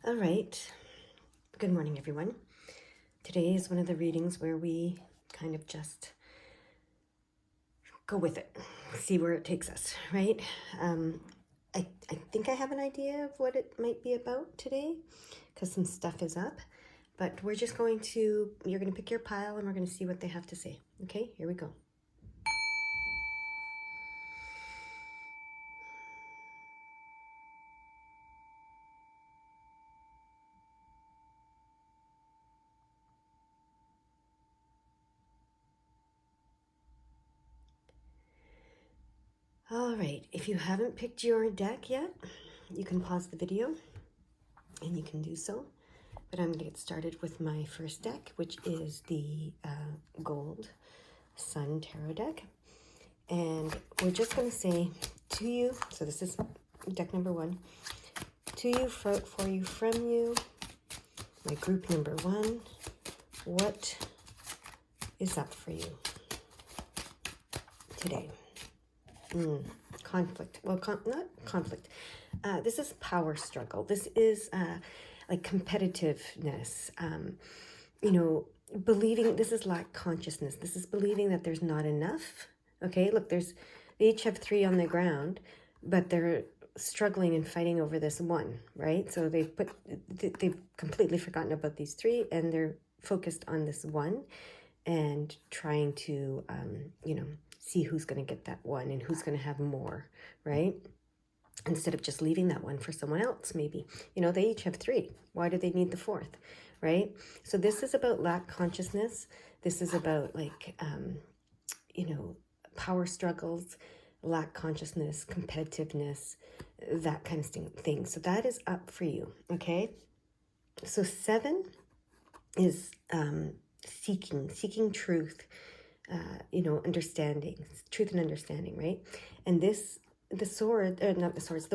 All right. Good morning, everyone. Today is one of the readings where we kind of just go with it, see where it takes us, right? I think I have an idea of what it might be about today because some stuff is up, but you're going to pick your pile and we're going to see what they have to say. Okay, here we go. All right, if you haven't picked your deck yet, you can pause the video and you can do so. But I'm going to get started with my first deck, which is the Gold Sun Tarot deck. And we're just going to say to you, so this is deck number 1, to you, for you, from you, my group number 1, what is up for you today? Conflict. Well, not conflict. This is power struggle. This is like competitiveness. Believing, this is lack consciousness. This is believing that there's not enough. Okay, look, they each have 3 on the ground, but they're struggling and fighting over this 1, right? So they've completely forgotten about these 3 and they're focused on this 1 and trying to, see who's going to get that 1 and who's going to have more, right? Instead of just leaving that 1 for someone else, maybe. They each have 3. Why do they need the 4th, right? So this is about lack consciousness. This is about power struggles, lack consciousness, competitiveness, that kind of thing. So that is up for you, okay? So 7 is seeking truth, understanding, truth and understanding, right? And the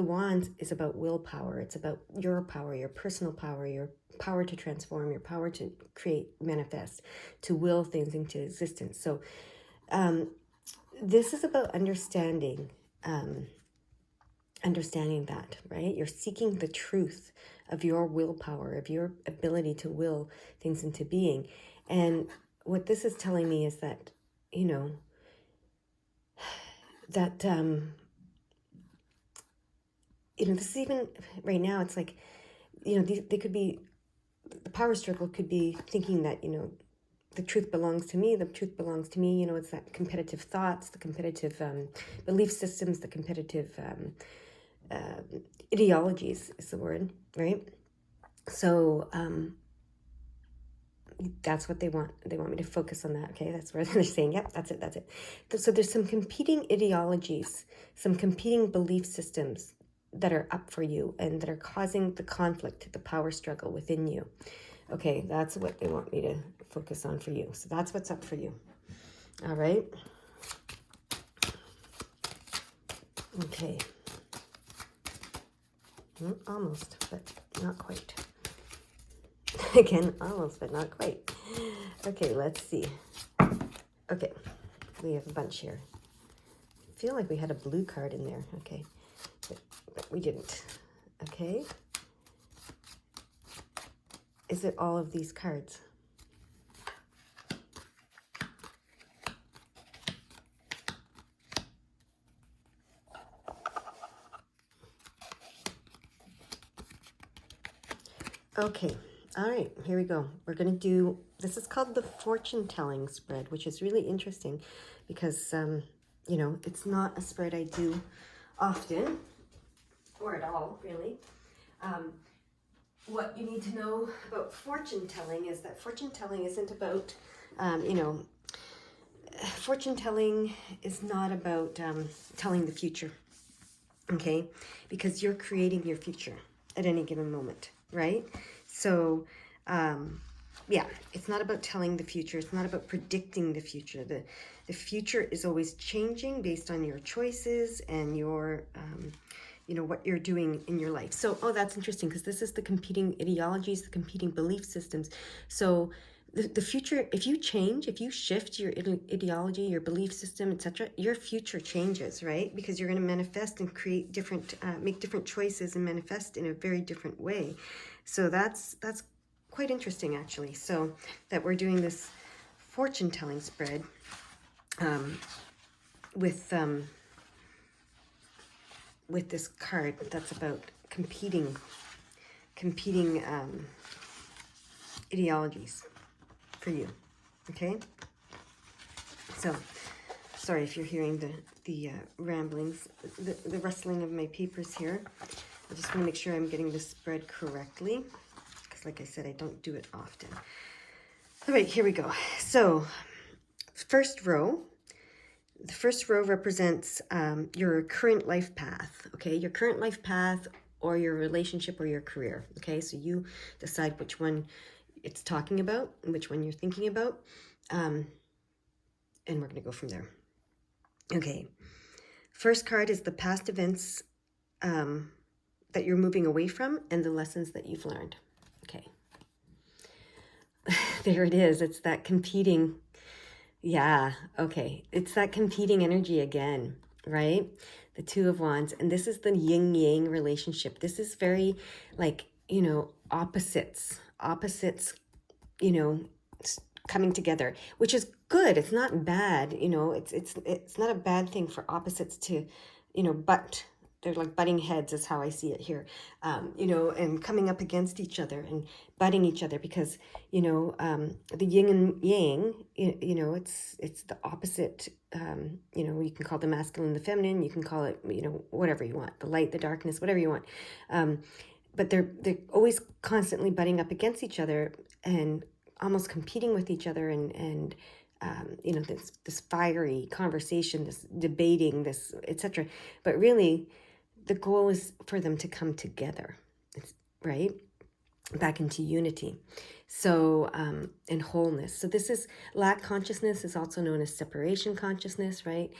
wands is about willpower. It's about your power, your personal power, your power to transform, your power to create, manifest, to will things into existence. So this is about understanding that, right? You're seeking the truth of your willpower, of your ability to will things into being. And what this is telling me is that, this is even right now, it's like, they could be, the power struggle could be thinking that, the truth belongs to me, it's that competitive thoughts, the competitive belief systems, the competitive ideologies is the word, right? So that's what they want. They want me to focus on that, okay? That's where they're saying, yep, that's it. So there's some competing ideologies, some competing belief systems that are up for you and that are causing the conflict, the power struggle within you. Okay, that's what they want me to focus on for you. So that's what's up for you. All right. Okay. Almost, but not quite. Again, almost, but not quite. Okay, let's see. Okay, we have a bunch here. I feel like we had a blue card in there. Okay, but we didn't. Okay. Is it all of these cards? Okay, all right, here we go. We're going to do, this is called the fortune telling spread, which is really interesting because, it's not a spread I do often or at all, really. What you need to know about fortune telling is that fortune telling isn't about, fortune telling is not about telling the future, okay? Because you're creating your future at any given moment, right? So, yeah, it's not about telling the future. It's not about predicting the future. The future is always changing based on your choices and your, what you're doing in your life. So, that's interesting because this is the competing ideologies, the competing belief systems. So the future, if you change, if you shift your ideology, your belief system, etc., your future changes, right? Because you're going to manifest and create different, make different choices and manifest in a very different way. So that's quite interesting, actually. So that we're doing this fortune telling spread with this card that's about competing ideologies for you. Okay, so sorry if you're hearing the ramblings, the rustling of my papers here. I just want to make sure I'm getting this spread correctly, because like I said, I don't do it often. All right, here we go. So first row, the first row represents your current life path, okay? Your current life path, or your relationship, or your career, okay? So you decide which one it's talking about, and which one you're thinking about, and we're going to go from there. Okay, first card is the past events that you're moving away from and the lessons that you've learned. Okay, there it is. It's that competing. Yeah, okay. It's that competing energy again, right? The Two of Wands. And this is the yin-yang relationship. This is very like, opposites, coming together, which is good. It's not bad. It's not a bad thing for opposites to, but they're like butting heads is how I see it here, and coming up against each other and butting each other because, the yin and yang, it's the opposite, you can call the masculine, the feminine, you can call it, whatever you want, the light, the darkness, whatever you want. But they're always constantly butting up against each other and almost competing with each other and this fiery conversation, this debating, this etc. But really, the goal is for them to come together, right? Back into unity. So, and wholeness. So this is lack consciousness is also known as separation consciousness, right?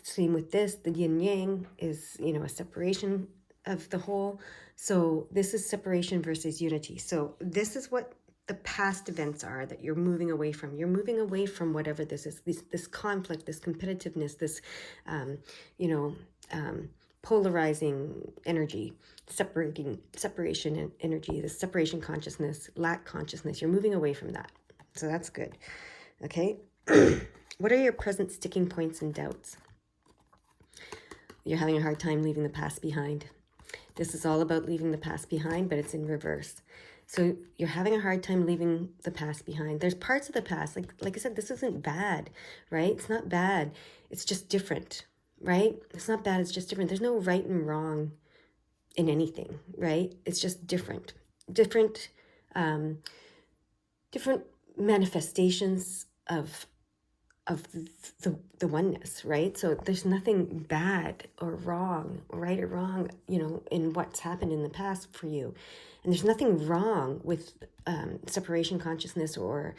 Same with this, the yin yang is, a separation of the whole. So this is separation versus unity. So this is what the past events are that you're moving away from. You're moving away from whatever this is, this conflict, this competitiveness, this, polarizing energy, separation energy, the separation consciousness, lack consciousness. You're moving away from that. So that's good. Okay. What are your present sticking points and doubts? You're having a hard time leaving the past behind. This is all about leaving the past behind, but it's in reverse. So you're having a hard time leaving the past behind. There's parts of the past, like I said, this isn't bad, right? It's not bad. It's just different, right? It's not bad. It's just different. There's no right and wrong in anything, right? It's just different, different manifestations of the oneness, right? So there's nothing bad or wrong, right or wrong, in what's happened in the past for you. And there's nothing wrong with separation consciousness or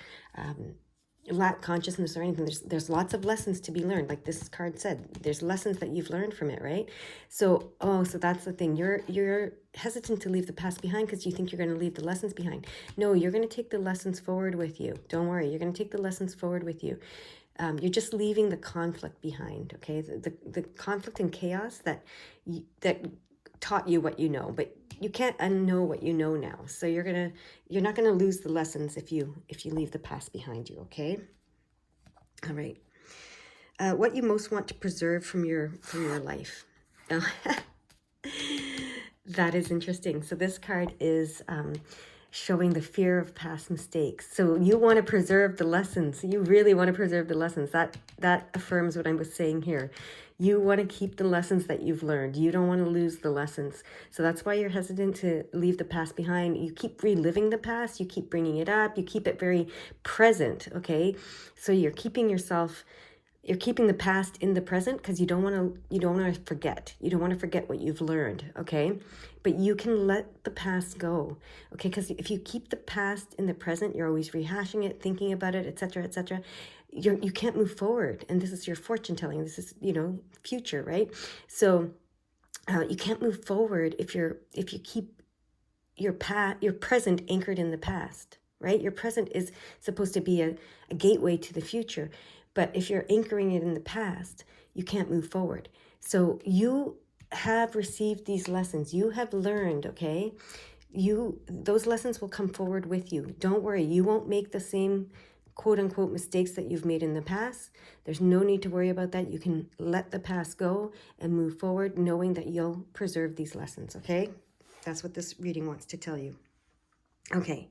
lack consciousness or anything. There's lots of lessons to be learned. Like this card said, there's lessons that you've learned from it, right? So, so that's the thing. You're hesitant to leave the past behind because you think you're going to leave the lessons behind. No, you're going to take the lessons forward with you. Don't worry. You're going to take the lessons forward with you. You're just leaving the conflict behind, okay? The conflict and chaos that taught you what you know, but you can't unknow what you know now. So you're not gonna lose the lessons if you leave the past behind you, okay? All right. What you most want to preserve from your life. That is interesting. So this card is showing the fear of past mistakes. So you want to preserve the lessons. You really want to preserve the lessons. That affirms what I was saying here. You want to keep the lessons that you've learned. You don't want to lose the lessons. So that's why you're hesitant to leave the past behind. You keep reliving the past. You keep bringing it up. You keep it very present, okay? So you're keeping the past in the present because you don't want to forget. You don't want to forget what you've learned, okay? But you can let the past go, okay? Because if you keep the past in the present, you're always rehashing it, thinking about it, etc., etc. You can't move forward. And this is your fortune telling. This is, future, right? So you can't move forward if you keep your present anchored in the past. right? Your present is supposed to be a gateway to the future. But if you're anchoring it in the past, you can't move forward. So you have received these lessons. You have learned, okay? Those lessons will come forward with you. Don't worry, you won't make the same quote unquote mistakes that you've made in the past. There's no need to worry about that. You can let the past go and move forward knowing that you'll preserve these lessons, okay? That's what this reading wants to tell you. Okay,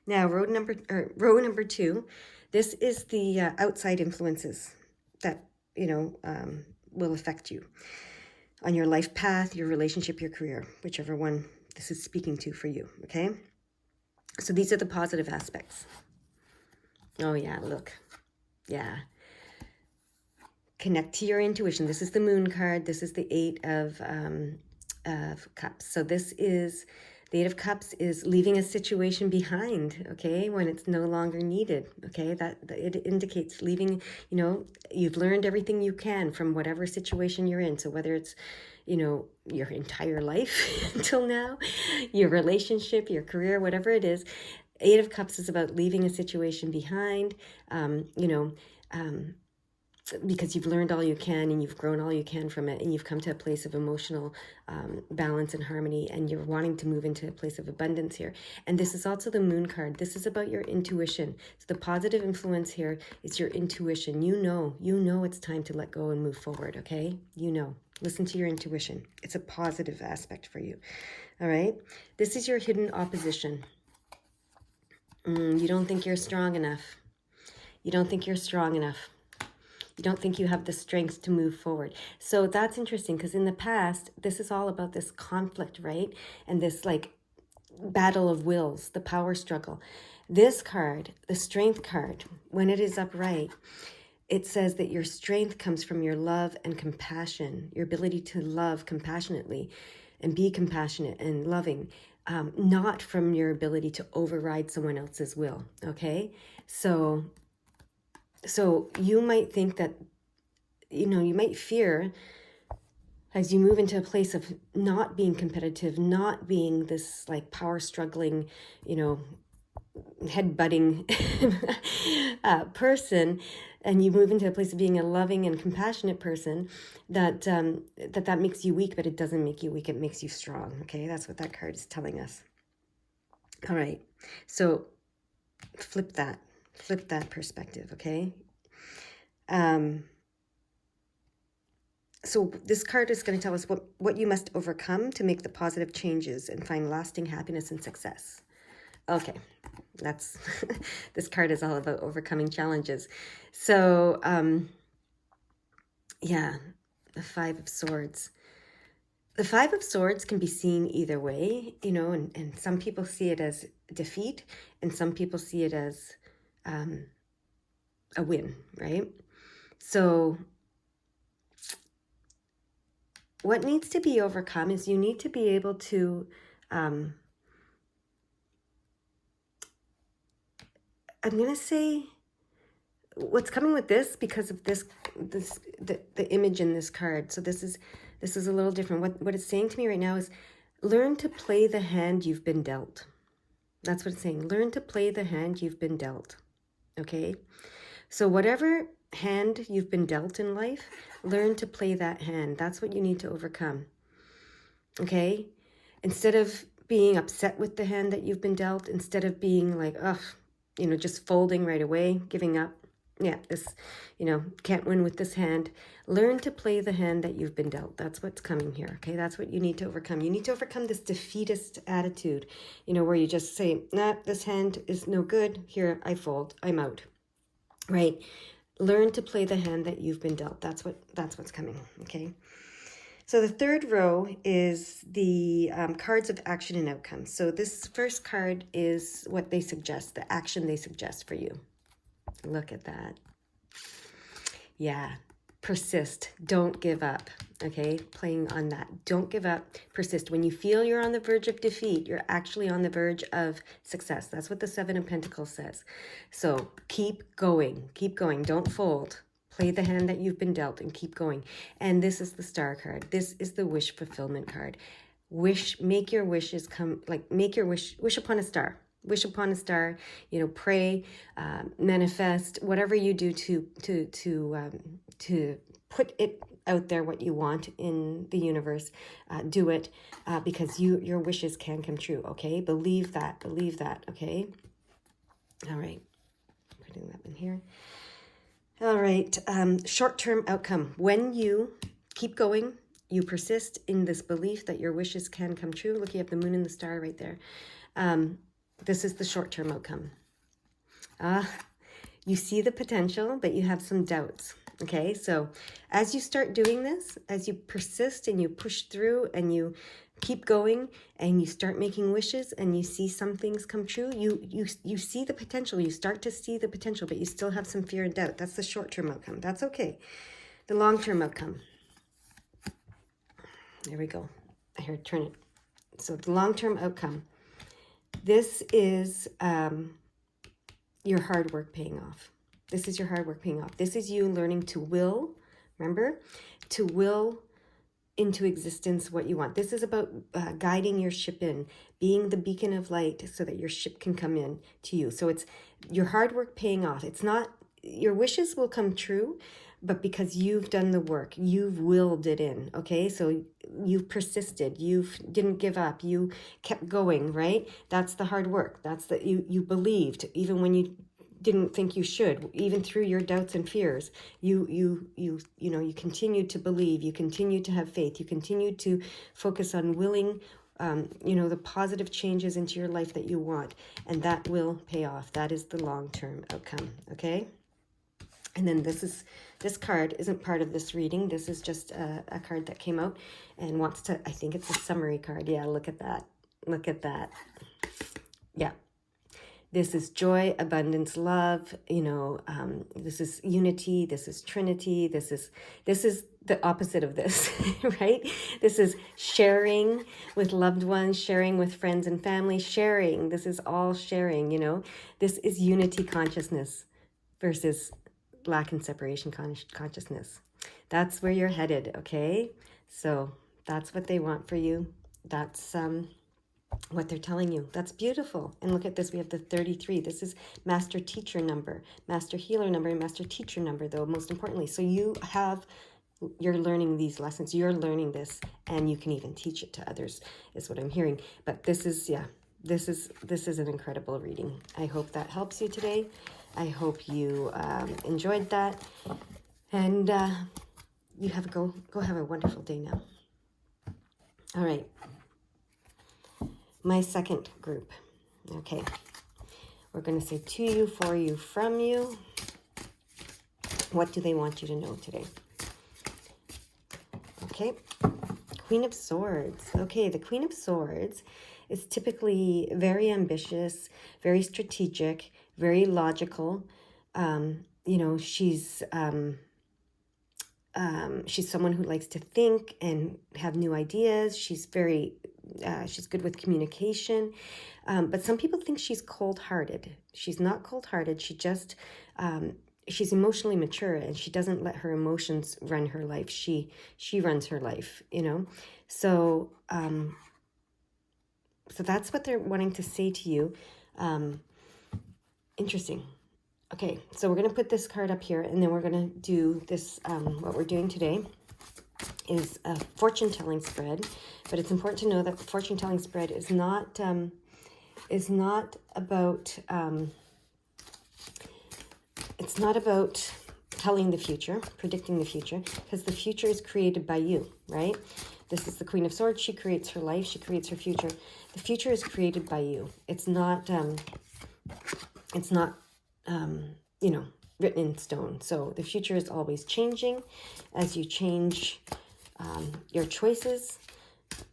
now row number 2. This is the outside influences that, will affect you on your life path, your relationship, your career, whichever one this is speaking to for you, okay? So these are the positive aspects. Oh yeah, look. Yeah. Connect to your intuition. This is the Moon card. This is the Eight of Cups. So this is, the Eight of Cups is leaving a situation behind, okay, when it's no longer needed, okay? That it indicates leaving, you've learned everything you can from whatever situation you're in. So whether it's, your entire life until now, your relationship, your career, whatever it is, Eight of Cups is about leaving a situation behind, because you've learned all you can and you've grown all you can from it, and you've come to a place of emotional balance and harmony, and you're wanting to move into a place of abundance here. And this is also the Moon card. This is about your intuition. So the positive influence here is your intuition. You know it's time to let go and move forward, okay? Listen to your intuition. It's a positive aspect for you, all right? This is your hidden opposition. You don't think you're strong enough. You don't think you're strong enough. You don't think you have the strength to move forward. So that's interesting, because in the past, this is all about this conflict, right? And this battle of wills, the power struggle. This card, the Strength card, when it is upright, it says that your strength comes from your love and compassion, your ability to love compassionately and be compassionate and loving, not from your ability to override someone else's will, okay? So you might think that, you might fear as you move into a place of not being competitive, not being this power struggling, head-butting person, and you move into a place of being a loving and compassionate person, that makes you weak, but it doesn't make you weak, it makes you strong, okay? That's what that card is telling us. All right, so flip that perspective, okay? So this card is going to tell us what you must overcome to make the positive changes and find lasting happiness and success. Okay, that's this card is all about overcoming challenges. So yeah, the Five of Swords. The Five of Swords can be seen either way, and some people see it as defeat, and some people see it as a win, right? So what needs to be overcome is you need to be able to, I'm going to say what's coming with this, because of the image in this card. So this is a little different. What it's saying to me right now is learn to play the hand you've been dealt. That's what it's saying. Learn to play the hand you've been dealt. Okay? So whatever hand you've been dealt in life, learn to play that hand. That's what you need to overcome. Okay? Instead of being upset with the hand that you've been dealt, instead of being like, ugh, just folding right away, giving up. Yeah, this, can't win with this hand. Learn to play the hand that you've been dealt. That's what's coming here, okay? That's what you need to overcome. You need to overcome this defeatist attitude, where you just say, nah, this hand is no good. Here, I fold. I'm out, right? Learn to play the hand that you've been dealt. That's what's coming, okay? So the third row is the cards of action and outcome. So this first card is what they suggest, the action they suggest for you. Look at that. Yeah. Persist. Don't give up. Okay. Playing on that. Don't give up. Persist. When you feel you're on the verge of defeat, you're actually on the verge of success. That's what the Seven of Pentacles says. So keep going. Keep going. Don't fold. Play the hand that you've been dealt and keep going. And this is the Star card. This is the wish fulfillment card. Make your wishes come, make your wish upon a star. wish upon a star, you know, pray, manifest, whatever you do to put it out there, what you want in the universe, do it, because your wishes can come true. Okay, believe that. Okay. All right, putting that in here. All right, short-term outcome. When you keep going, you persist in this belief that your wishes can come true. Look, you have the moon and the star right there. This is the short-term outcome. You see the potential, but you have some doubts. Okay, so as you start doing this, as you persist and you push through and you keep going and you start making wishes and you see some things come true, you see the potential. You start to see the potential, but you still have some fear and doubt. That's the short-term outcome. That's okay. The long-term outcome. There we go. I heard turn it. So the long-term outcome. This is your hard work paying off. This is your hard work paying off. This is you learning to will, remember, to will into existence what you want. This is about guiding your ship in, being the beacon of light so that your ship can come in to you. So it's your hard work paying off. It's not, your wishes will come true, but because you've done the work, you've willed it in, okay? So you've persisted, you didn't give up, you kept going, right? That's the hard work. That's that you believed, even when you didn't think you should, even through your doubts and fears, you continued to believe, you continued to have faith, you continued to focus on willing, the positive changes into your life that you want, and that will pay off. That is the long-term outcome, okay? And then this card isn't part of this reading. This is just a card that came out and wants to, I think it's a summary card. Yeah, look at that. Look at that. Yeah. This is joy, abundance, love, this is unity, this is Trinity, this is the opposite of this, right? This is sharing with loved ones, sharing with friends and family, sharing. This is all sharing, This is unity consciousness versus lack and separation consciousness. That's where you're headed, okay? So that's what they want for you. That's what they're telling you. That's beautiful. And look at this. We have the 33. This is master teacher number, master healer number, and master teacher number, though, most importantly. So you're learning these lessons. You're learning this, and you can even teach it to others, is what I'm hearing. But this is an incredible reading. I hope that helps you today. I hope you enjoyed that. And you have go have a wonderful day now. All right. My second group. Okay. We're going to say to you, for you, from you. What do they want you to know today? Okay. Queen of Swords. Okay, the Queen of Swords is typically very ambitious, very strategic, very logical. She's someone who likes to think and have new ideas. She's good with communication. But some people think she's cold-hearted. She's not cold-hearted. She's emotionally mature, and she doesn't let her emotions run her life. She runs her life, So that's what they're wanting to say to you. Interesting. Okay, so we're going to put this card up here, and then we're going to do this. What we're doing today is a fortune-telling spread, but it's important to know that the fortune-telling spread is not about it's not about telling the future, predicting the future, because the future is created by you, right? This is the Queen of Swords. She creates her life. She creates her future. The future is created by you. It's not written in stone. So the future is always changing. As you change your choices,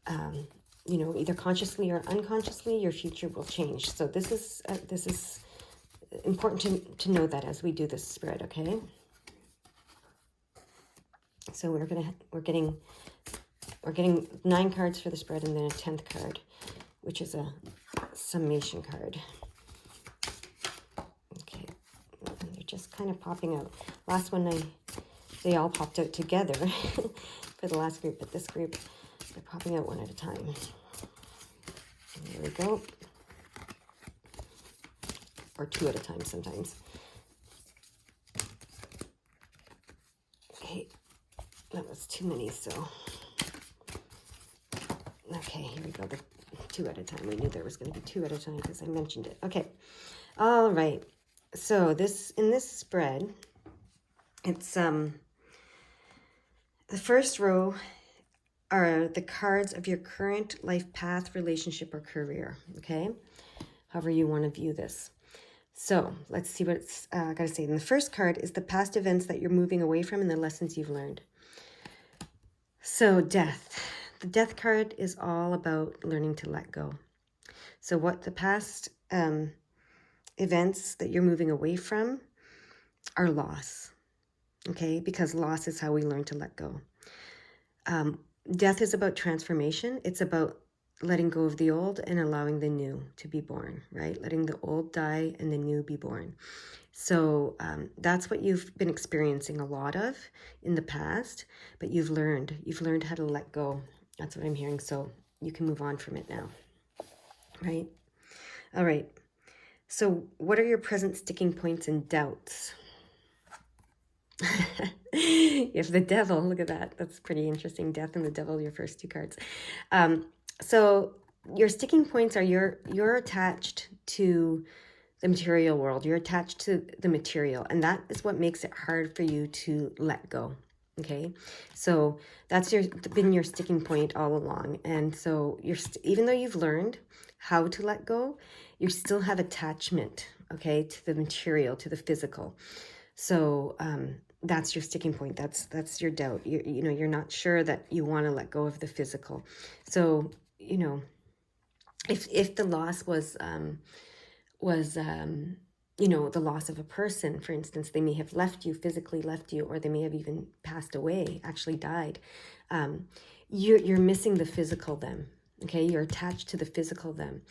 either consciously or unconsciously, your future will change. So this is important to know that as we do this spread, okay? So we're getting 9 cards for the spread, and then a 10th card, which is a summation card. Okay, and they're just kind of popping out. Last one, they all popped out together for the last group, but this group, they're popping out one at a time. There we go. or 2 at a time sometimes. Okay, that was too many, so. Okay, here we go, the 2 at a time. We knew there was going to be 2 at a time because I mentioned it. Okay, all right. So in this spread, it's the first row are the cards of your current life path, relationship, or career, okay? However you want to view this. So let's see what it's got to say. And the first card is the past events that you're moving away from and the lessons you've learned. So death. The death card is all about learning to let go. So what the past events that you're moving away from are loss, okay? Because loss is how we learn to let go. Death is about transformation. It's about letting go of the old and allowing the new to be born, right? Letting the old die and the new be born. So that's what you've been experiencing a lot of in the past, but you've learned how to let go. That's what I'm hearing. So you can move on from it now, right? All right. So what are your present sticking points and doubts? If the devil, look at that. That's pretty interesting. Death and the devil, your first 2 cards. So your sticking points are you're attached to the material world. You're attached to the material, and that is what makes it hard for you to let go. Okay, so that's been your sticking point all along. And so even though you've learned how to let go, you still have attachment, okay, to the material, to the physical. So that's your sticking point. That's your doubt. You're not sure that you want to let go of the physical. So if the loss was the loss of a person, for instance, they may have physically left you, or they may have even passed away, actually died. You're missing the physical them. Okay, you're attached to the physical them.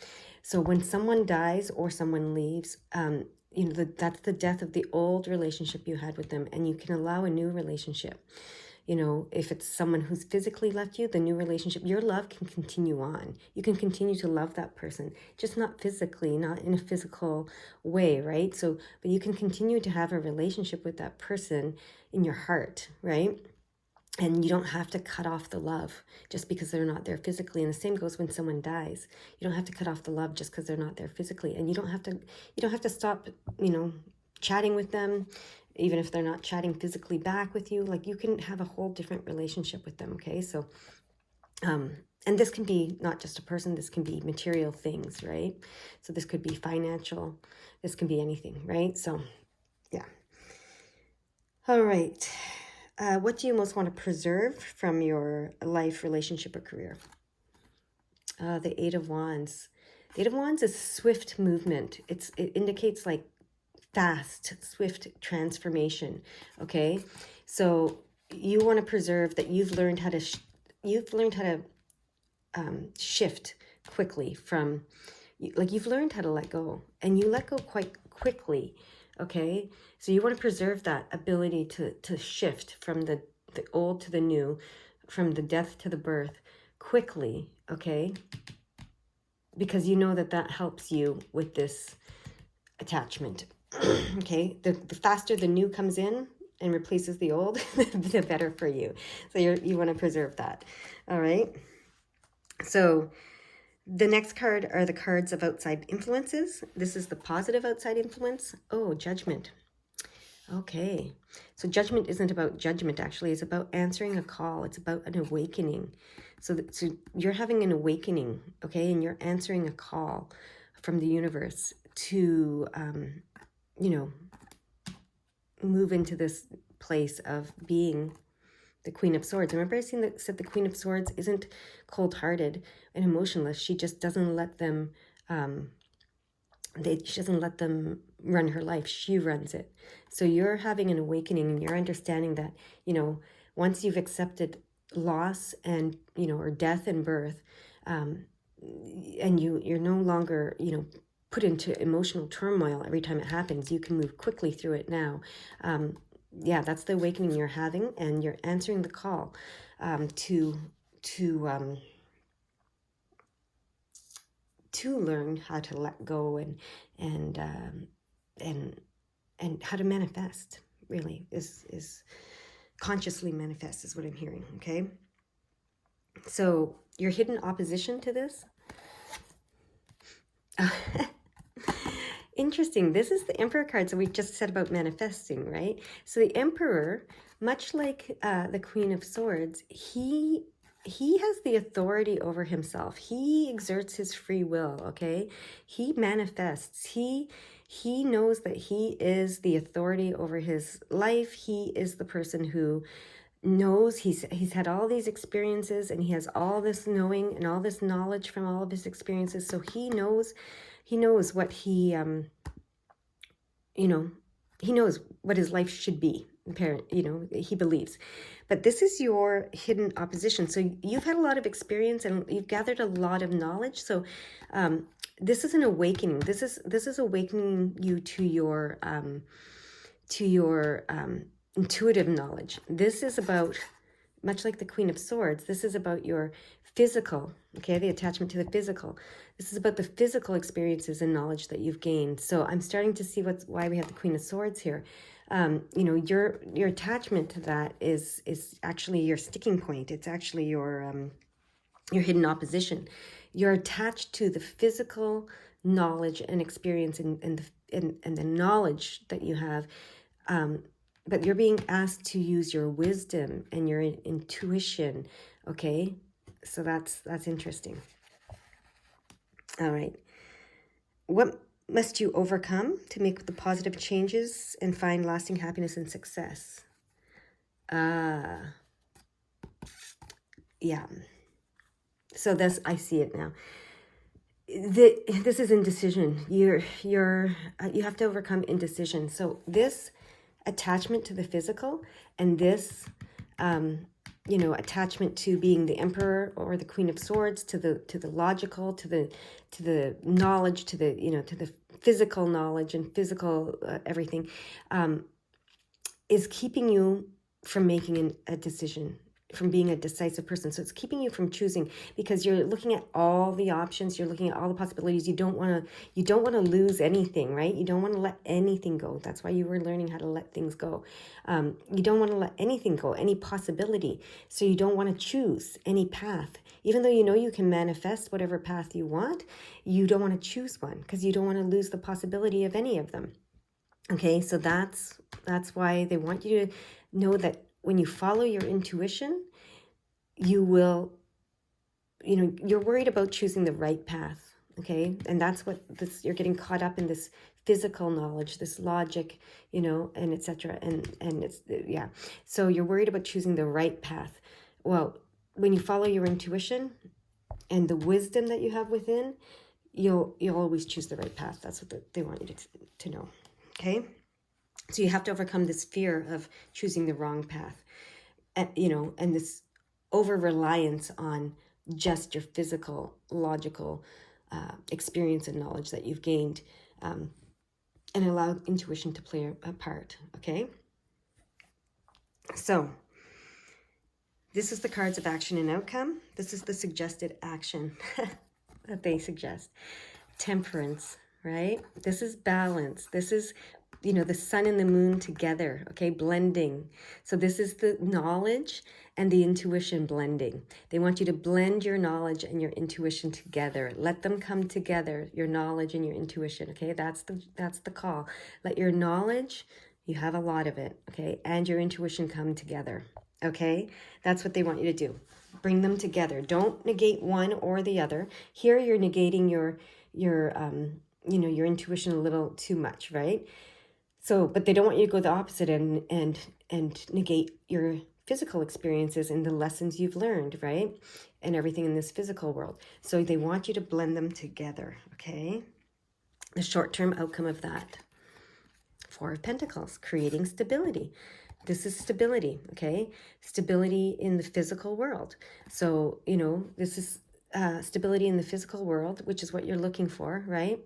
So when someone dies or someone leaves, that's the death of the old relationship you had with them, and you can allow a new relationship. If it's someone who's physically left you, the new relationship, your love can continue on. You can continue to love that person, just not physically, not in a physical way, right? So, but you can continue to have a relationship with that person in your heart, right? And you don't have to cut off the love just because they're not there physically. And the same goes when someone dies. You don't have to cut off the love just because they're not there physically. And you don't have to stop, chatting with them, even if they're not chatting physically back with you. Like, you can have a whole different relationship with them, okay? So, and this can be not just a person, this can be material things, right? So this could be financial, this can be anything, right? So, yeah. All right. What do you most want to preserve from your life, relationship, or career? The 8 of Wands. The 8 of Wands is swift movement. It indicates like fast, swift transformation. Okay, so you want to preserve that. You've learned how to shift quickly from, like, you've learned how to let go, and you let go quite quickly. Okay, so you want to preserve that ability to shift from the old to the new, from the death to the birth quickly. Okay, because you know that helps you with this attachment. Okay, the faster the new comes in and replaces the old, the better for you. So you want to preserve that. All right. So the next card are the cards of outside influences. This is the positive outside influence. Oh, judgment. Okay. So judgment isn't about judgment, actually. It's about answering a call. It's about an awakening. So you're having an awakening, okay? And you're answering a call from the universe to, move into this place of being the Queen of Swords. Remember I said the Queen of Swords isn't cold-hearted and emotionless. She just doesn't let them, she doesn't let them run her life. She runs it. So you're having an awakening, and you're understanding that, once you've accepted loss and, or death and birth, and you're no longer, put into emotional turmoil every time it happens. You can move quickly through it now. Yeah, that's the awakening you're having, and you're answering the call to to learn how to let go and um, and how to manifest. Really, is consciously manifest is what I'm hearing. Okay, so your hidden opposition to this. Interesting. This is the Emperor card. So we just said about manifesting, right? So the Emperor, much like the Queen of Swords, he has the authority over himself. He exerts his free will, okay? He manifests. He knows that he is the authority over his life. He is the person who knows he's had all these experiences, and he has all this knowing and all this knowledge from all of his experiences. So he knows what you know, he knows what his life should be. He believes. But this is your hidden opposition. So you've had a lot of experience and you've gathered a lot of knowledge. So this is an awakening. This is awakening you to your intuitive knowledge. This is about, much like the Queen of Swords, this is about your physical, okay, the attachment to the physical. This is about the physical experiences and knowledge that you've gained. So I'm starting to see why we have the Queen of Swords here. Your attachment to that is actually your sticking point. It's actually your hidden opposition. You're attached to the physical knowledge and experience and the knowledge that you have. But you're being asked to use your wisdom and your intuition, okay? So that's interesting. All right. What must you overcome to make the positive changes and find lasting happiness and success? Yeah. So I see it now. This is indecision. You have to overcome indecision. So this attachment to the physical and this attachment to being the Emperor or the Queen of Swords, to the logical, to the knowledge, to the physical knowledge and physical everything, is keeping you from making a decision, from being a decisive person. So it's keeping you from choosing, because you're looking at all the options, you're looking at all the possibilities. You don't want to lose anything, right? You don't want to let anything go. That's why you were learning how to let things go. You don't want to let anything go, any possibility. So you don't want to choose any path. Even though you can manifest whatever path you want, you don't want to choose one because you don't want to lose the possibility of any of them. Okay, so that's why they want you to know that when you follow your intuition, you will, you're worried about choosing the right path, okay? And that's what you're getting caught up in, this physical knowledge, this logic, and etc. And it's, yeah. So you're worried about choosing the right path. Well, when you follow your intuition and the wisdom that you have within, you'll always choose the right path. That's what they want you to know, okay? So you have to overcome this fear of choosing the wrong path, and this over-reliance on just your physical, logical experience and knowledge that you've gained, and allow intuition to play a part, okay? So this is the cards of action and outcome. This is the suggested action that they suggest. Temperance, right? This is balance. This is the sun and the moon together, okay, blending. So this is the knowledge and the intuition blending. They want you to blend your knowledge and your intuition together. Let them come together, your knowledge and your intuition, okay? That's the call. Let your knowledge, you have a lot of it, okay, and your intuition come together, okay? That's what they want you to do. Bring them together. Don't negate one or the other. Here you're negating your intuition a little too much, right? So, but they don't want you to go the opposite and negate your physical experiences and the lessons you've learned, right? And everything in this physical world. So they want you to blend them together, okay? The short-term outcome of that. Four of Pentacles, creating stability. This is stability, okay? Stability in the physical world. So, this is stability in the physical world, which is what you're looking for, right?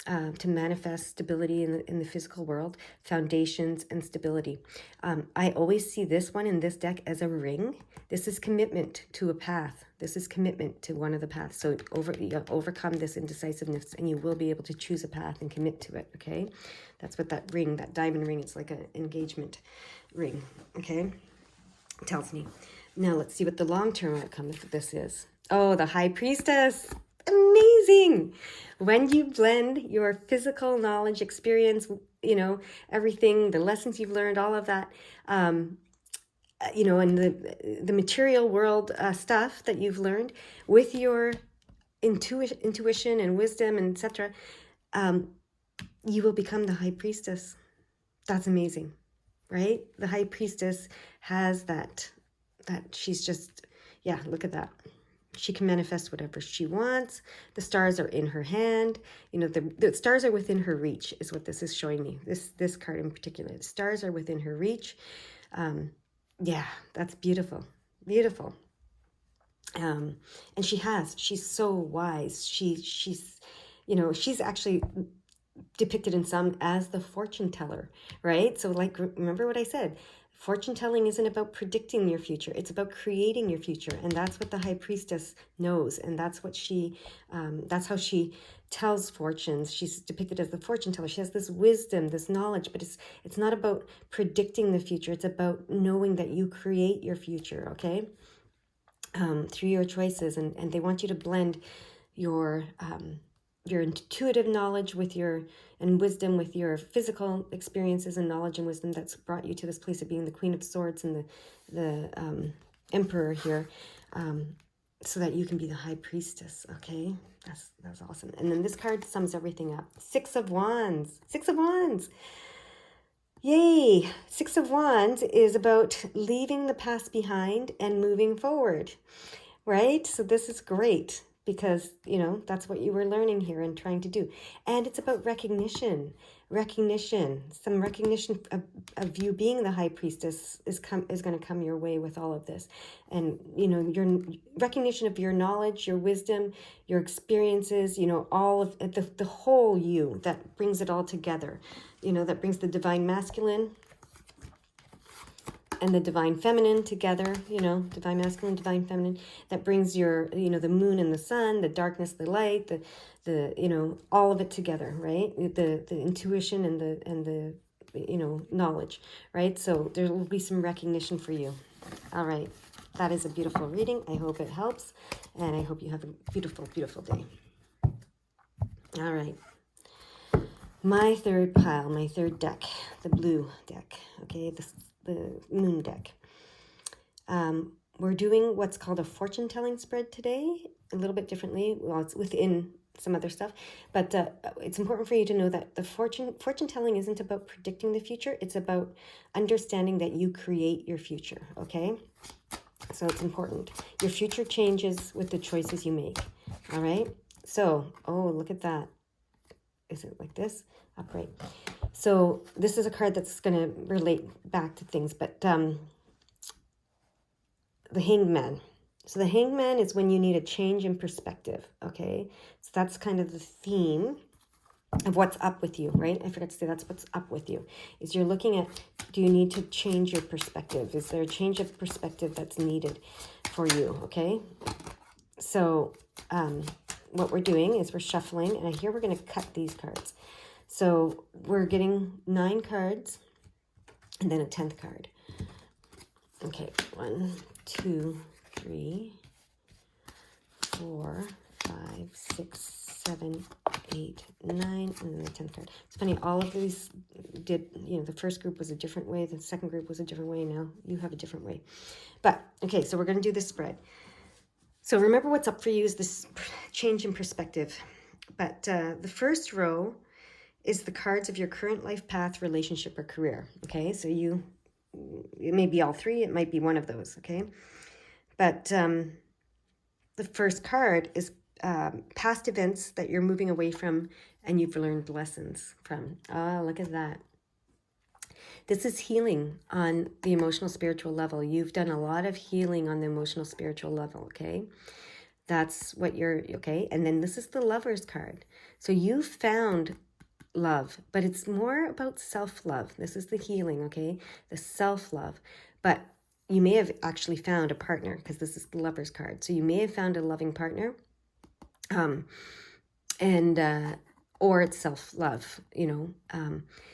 To manifest stability in the physical world, foundations and stability. I always see this one in this deck as a ring. This is commitment to a path. This is commitment to one of the paths. So you overcome this indecisiveness and you will be able to choose a path and commit to it, okay? That's what that ring, that diamond ring, it's like an engagement ring, okay? Tells me. Now let's see what the long-term outcome of this is. Oh, the High Priestess. Amazing. When you blend your physical knowledge, experience, you know, everything, the lessons you've learned, all of that, you know, and the material world stuff that you've learned with your intuition and wisdom and etc., you will become the High Priestess. That's amazing, right? The High Priestess has that she's just, yeah, look at that. She can manifest whatever she wants. The stars are in her hand. You know, the stars are within her reach is what this is showing me. This card in particular. The stars are within her reach. Yeah, that's beautiful. Beautiful. And she's so wise. She's, you know, she's actually depicted in some as the fortune teller, right? So like, remember what I said? Fortune telling isn't about predicting your future. It's about creating your future. And that's what the High Priestess knows. And that's what that's how she tells fortunes. She's depicted as the fortune teller. She has this wisdom, this knowledge, but it's not about predicting the future. It's about knowing that you create your future, okay? Through your choices. And they want you to blend your intuitive knowledge with and wisdom with your physical experiences and knowledge and wisdom that's brought you to this place of being the Queen of Swords and the Emperor here, so that you can be the High Priestess. Okay, that's awesome. And then this card sums everything up. Six of Wands. Six of Wands. Yay! Six of Wands is about leaving the past behind and moving forward, right? So this is great. Because, you know, that's what you were learning here and trying to do. And it's about recognition. Some recognition of you being the High Priestess is going to come your way with all of this. And, you know, your recognition of your knowledge, your wisdom, your experiences, you know, all of the whole you that brings it all together. You know, that brings the divine masculine and the divine feminine together, you know, divine masculine, divine feminine, that brings your, you know, the moon and the sun, the darkness, the light, the you know, all of it together, right? The intuition and the you know, knowledge, right? So there will be some recognition for you. All right. That is a beautiful reading. I hope it helps. And I hope you have a beautiful, beautiful day. All right. My third pile, my third deck, the blue deck. Okay, the moon deck. We're doing what's called a fortune telling spread today, a little bit differently. Well, it's within some other stuff, but it's important for you to know that the fortune telling isn't about predicting the future. It's about understanding that you create your future. Okay, so it's important. Your future changes with the choices you make. All right. So, oh, look at that. Is it like this? Upright. So this is a card that's going to relate back to things, but the Hanged Man. So the Hanged Man is when you need a change in perspective, okay? So that's kind of the theme of what's up with you, right? I forgot to say that's what's up with you. Is you're looking at, do you need to change your perspective? Is there a change of perspective that's needed for you, okay? So what we're doing is we're shuffling, and here we're going to cut these cards. So we're getting 9 cards and then a 10th card. Okay, 1, 2, 3, 4, 5, 6, 7, 8, 9, and then the 10th card. It's funny, all of these did, you know, the first group was a different way, the second group was a different way, now you have a different way. But, okay, so we're going to do this spread. So remember what's up for you is this change in perspective. But the first row is the cards of your current life path, relationship, or career. Okay, so it may be all 3, it might be one of those, okay? But the first card is past events that you're moving away from and you've learned lessons from. Oh, look at that. This is healing on the emotional, spiritual level. You've done a lot of healing on the emotional, spiritual level, okay? That's what you're, okay? And then this is the Lover's card. So you found love, but it's more about self-love. This is the healing, okay? The self-love. But you may have actually found a partner, because this is the Lover's card. So you may have found a loving partner, or it's self-love,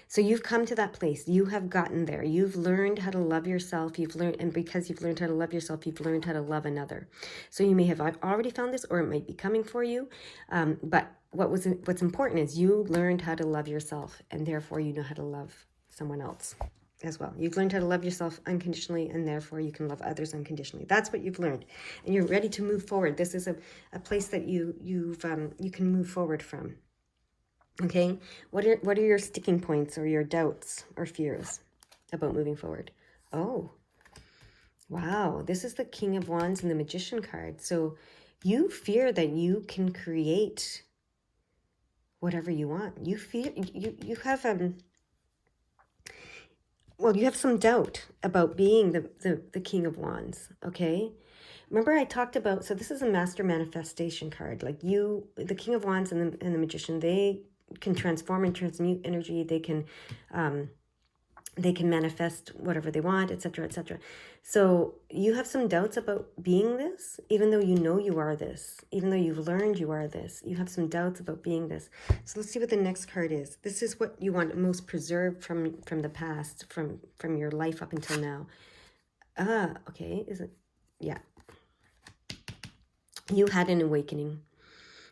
so you've come to that place. You have gotten there. You've learned how to love yourself. And because you've learned how to love yourself, you've learned how to love another. So you may have already found this, or it might be coming for you. But what's important is you learned how to love yourself, and therefore you know how to love someone else as well. You've learned how to love yourself unconditionally, and therefore you can love others unconditionally. That's what you've learned, and you're ready to move forward. This is a place that you can move forward from. Okay, what are your sticking points or your doubts or fears about moving forward? Oh, wow, this is the King of Wands and the Magician card. So you fear that you can create whatever you want. You fear you have you have some doubt about being the King of Wands, okay? Remember I talked about, so this is a master manifestation card. Like the King of Wands and the Magician, they can transform and transmute energy. They can manifest whatever they want, etc., etc. So you have some doubts about being this, even though you know you are this, even though you've learned you are this. You have some doubts about being this. So let's see what the next card is. This is what you want most preserved from the past, from your life up until now. Okay, is it? Yeah. You had an awakening.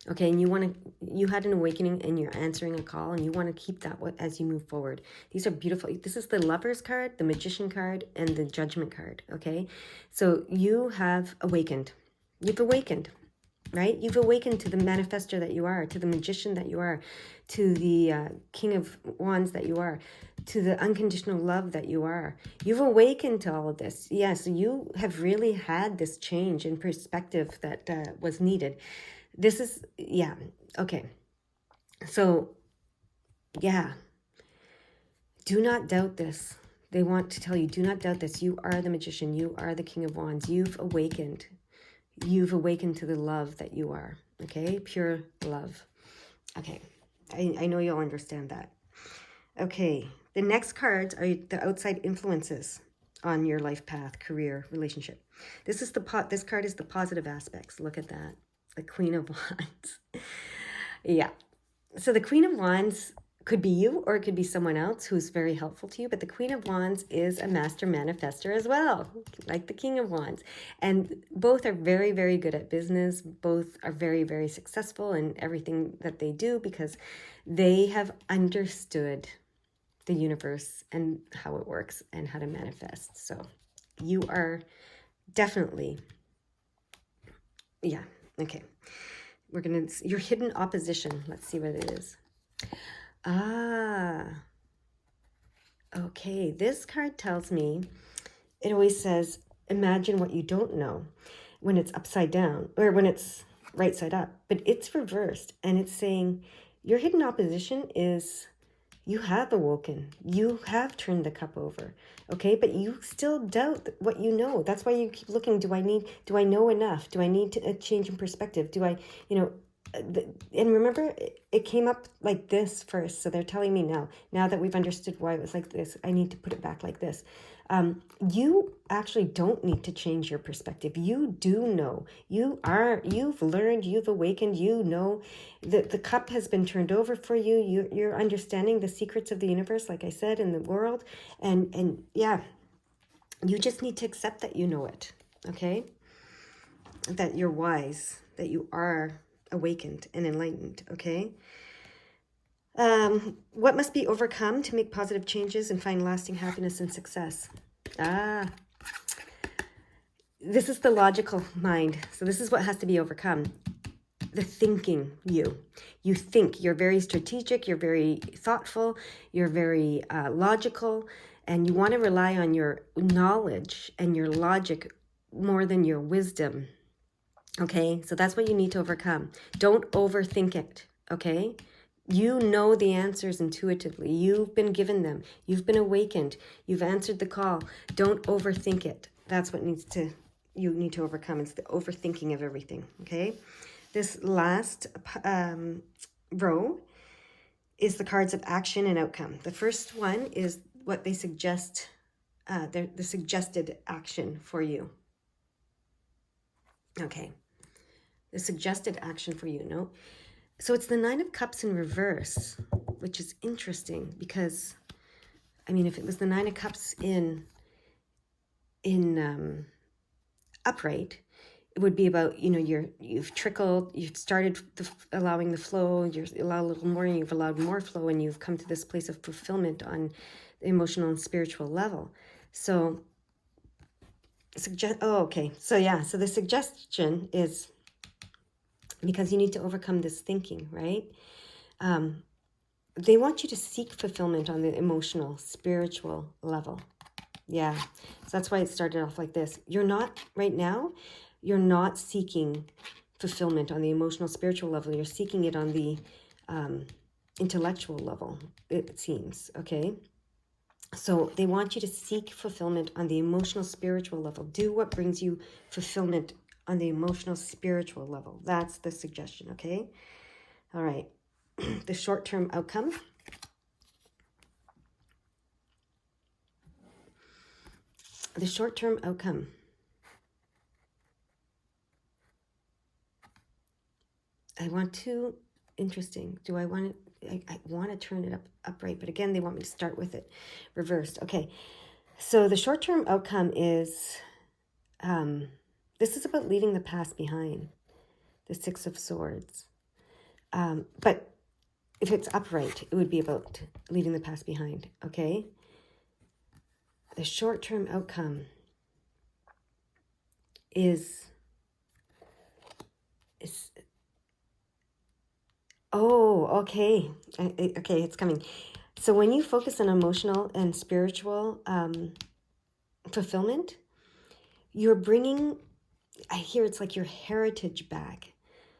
Okay, and you had an awakening, and you're answering a call, and you want to keep that as you move forward. These are beautiful. This is the Lover's card, the Magician card, and the Judgment card, okay? So you have awakened. You've awakened, right? You've awakened to the manifestor that you are, to the Magician that you are, to the King of Wands that you are, to the unconditional love that you are. You've awakened to all of this. Yes, you have really had this change in perspective that was needed. This is, yeah, okay. So, yeah, do not doubt this. They want to tell you, do not doubt this. You are the Magician. You are the King of Wands. You've awakened. You've awakened to the love that you are, okay? Pure love. Okay, I know you'll understand that. Okay, the next cards are the outside influences on your life path, career, relationship. This card is the positive aspects. Look at that. The Queen of Wands. Yeah. So the Queen of Wands could be you, or it could be someone else who's very helpful to you. But the Queen of Wands is a master manifester as well, like the King of Wands. And both are very, very good at business. Both are very, very successful in everything that they do, because they have understood the universe and how it works and how to manifest. So you are definitely, yeah. Okay, we're going to, your hidden opposition. Let's see what it is. Okay, this card tells me, it always says, imagine what you don't know, when it's upside down, or when it's right side up, but it's reversed, and it's saying your hidden opposition is, you have awoken, you have turned the cup over, okay? But you still doubt what you know. That's why you keep looking. Do I know enough? Do I need a change in perspective? Do I, and remember, it came up like this first. So they're telling me now that we've understood why it was like this, I need to put it back like this. You actually don't need to change your perspective. You do know. You've learned, you've awakened, you know that the cup has been turned over for you. You're understanding the secrets of the universe, like I said, in the world. And yeah, you just need to accept that you know it, okay? That you're wise, that you are awakened and enlightened, okay? What must be overcome to make positive changes and find lasting happiness and success? This is the logical mind. So this is what has to be overcome. The thinking you. You think. You're very strategic. You're very thoughtful. You're very logical. And you want to rely on your knowledge and your logic more than your wisdom. Okay? So that's what you need to overcome. Don't overthink it. Okay? You know the answers intuitively. You've been given them. You've been awakened. You've answered the call. Don't overthink it. That's what needs to you need to overcome. It's the overthinking of everything, okay? This last row is the cards of action and outcome. The first one is what they suggest, the suggested action for you. Okay, the suggested action for you, no? So it's the Nine of Cups in reverse, which is interesting because, I mean, if it was the Nine of Cups in upright, it would be about, you know, you've trickled, you've started allowing the flow, you allow a little more, and you've allowed more flow, and you've come to this place of fulfillment on the emotional and spiritual level. So so yeah, so the suggestion is, because you need to overcome this thinking, right? They want you to seek fulfillment on the emotional, spiritual level. Yeah, so that's why it started off like this. You're not, right now, you're not seeking fulfillment on the emotional, spiritual level. You're seeking it on the intellectual level, it seems, okay? So they want you to seek fulfillment on the emotional, spiritual level. Do what brings you fulfillment on the emotional, spiritual level. That's the suggestion, okay? All right. The short-term outcome. The short-term outcome. I want to, interesting. Do I want to, I want to turn it upright, but again, they want me to start with it reversed. Okay. So the short-term outcome is, this is about leaving the past behind. The Six of Swords. But if it's upright, it would be about leaving the past behind, okay? The short-term outcome is oh, okay. Okay, it's coming. So when you focus on emotional and spiritual fulfillment, you're bringing, I hear it's like your heritage back.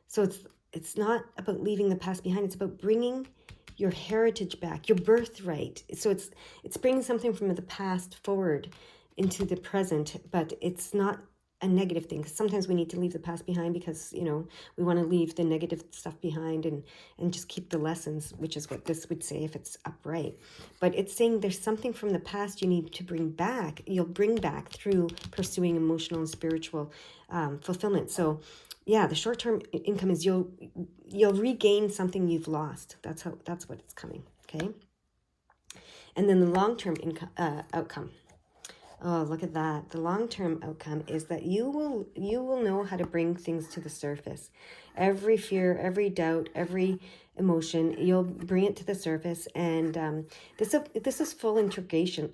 So it's not about leaving the past behind. It's about bringing your heritage back, your birthright. So it's bringing something from the past forward into the present, but it's not a negative thing. Sometimes we need to leave the past behind because, you know, we want to leave the negative stuff behind and just keep the lessons, which is what this would say if it's upright. But it's saying there's something from the past you need to bring back. You'll bring back through pursuing emotional and spiritual fulfillment. So yeah, the short-term income is you'll regain something you've lost. That's what it's coming, okay? And then the long-term income outcome. Oh, look at that. The long-term outcome is that you will know how to bring things to the surface. Every fear, every doubt, every emotion, you'll bring it to the surface. And this is full integration.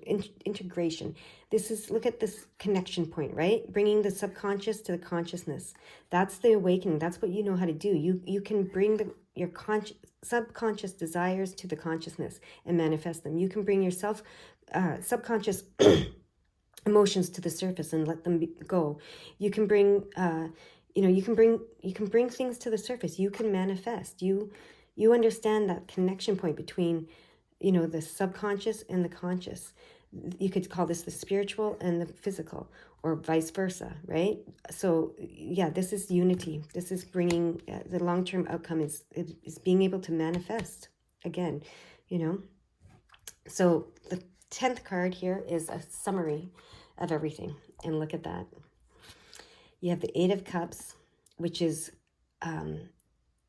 This is, look at this connection point, right? Bringing the subconscious to the consciousness. That's the awakening. That's what you know how to do. You can bring your subconscious desires to the consciousness and manifest them. You can bring your subconscious emotions to the surface and let them go. You can bring you can bring things to the surface. You can manifest. You understand that connection point between, you know, the subconscious and the conscious. You could call this the spiritual and the physical, or vice versa, right? So yeah, this is unity. This is bringing the long-term outcome is being able to manifest again, you know. So the 10th card here is a summary of everything. And look at that. You have the Eight of Cups, which is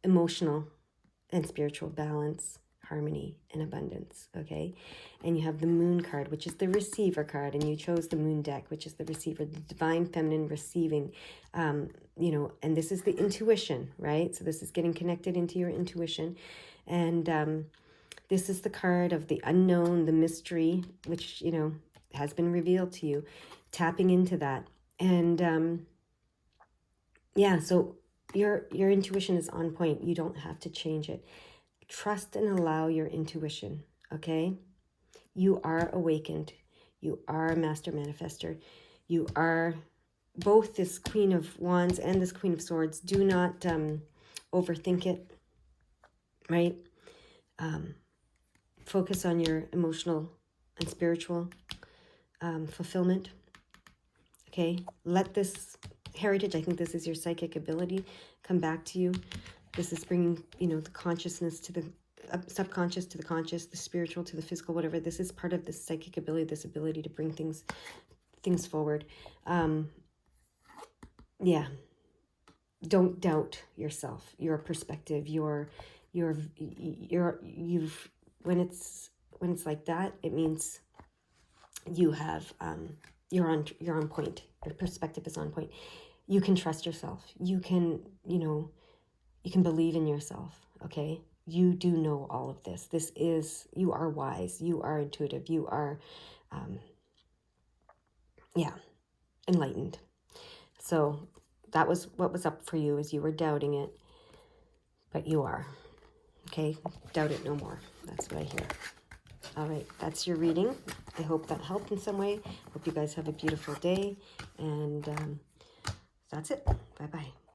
emotional and spiritual balance, harmony, and abundance, okay? And you have the Moon card, which is the receiver card, and you chose the Moon deck, which is the receiver, the divine feminine receiving, you know, and this is the intuition, right? So this is getting connected into your intuition. And this is the card of the unknown, the mystery, which, you know, has been revealed to you, tapping into that. And yeah, so your intuition is on point. You don't have to change it. Trust and allow your intuition, okay? You are awakened. You are a master manifester. You are both this Queen of Wands and this Queen of Swords. Do not overthink it, right? Focus on your emotional and spiritual fulfillment. Okay, let this heritage, I think this is your psychic ability, come back to you. This is bringing, you know, the consciousness to the subconscious to the conscious, the spiritual to the physical, whatever. This is part of this psychic ability, this ability to bring things forward. Yeah, don't doubt yourself, your perspective, you've when it's like that, it means you have you're on point. Your perspective is on point. You can trust yourself. You can, you know, you can believe in yourself. Okay, you do know all of this. You are wise, you are intuitive, you are yeah, enlightened. So that was what was up for you, as you were doubting it, but you are. Okay, doubt it no more. That's what I hear. All right, that's your reading. I hope that helped in some way. Hope you guys have a beautiful day, and that's it. Bye-bye.